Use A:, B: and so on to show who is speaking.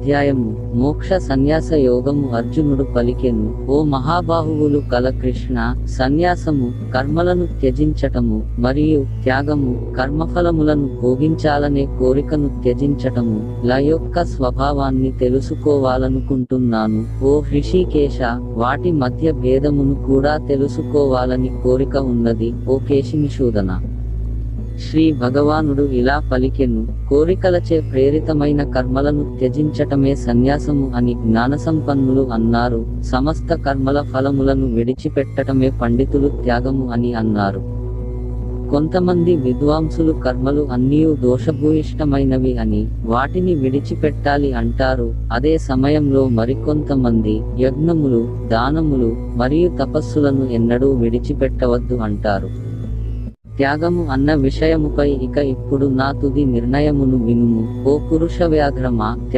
A: అధ్యాయము మోక్ష సన్యాస యోగము అర్జునుడు పలికెను, ఓ మహాబాహువులు కల కృష్ణ, సన్యాసము కర్మలను త్యజించటము మరియు త్యాగము కర్మఫలములను భోగించాలనే కోరికను త్యజించటము ల యొక్క స్వభావాన్ని తెలుసుకోవాలనుకుంటున్నాను. ఓ హృషికేశ, వాటి మధ్య భేదమును కూడా తెలుసుకోవాలని కోరిక ఉన్నది. ఓ కేశినిషూదన. శ్రీ భగవానుడు ఇలా పలికెను, కోరికలచే ప్రేరితమైన కర్మలను త్యజించటమే సన్యాసము అని జ్ఞానసంపన్నులు అన్నారు. సమస్త కర్మల ఫలములను విడిచిపెట్టటమే పండితులు త్యాగము అని అన్నారు. కొంతమంది విద్వాంసులు కర్మలు అన్నీయూ దోషభూయిష్టమైనవి అని, వాటిని విడిచిపెట్టాలి అంటారు. అదే సమయంలో మరికొంతమంది యజ్ఞములు, దానములు మరియు తపస్సులను ఎన్నడూ విడిచిపెట్టవద్దు అంటారు. త్యాగము అన్న విషయముపై ఇప్పుడు నా తుది నిర్ణయమును వినుము. ఓ పురుషవ్యాఘ్రమా,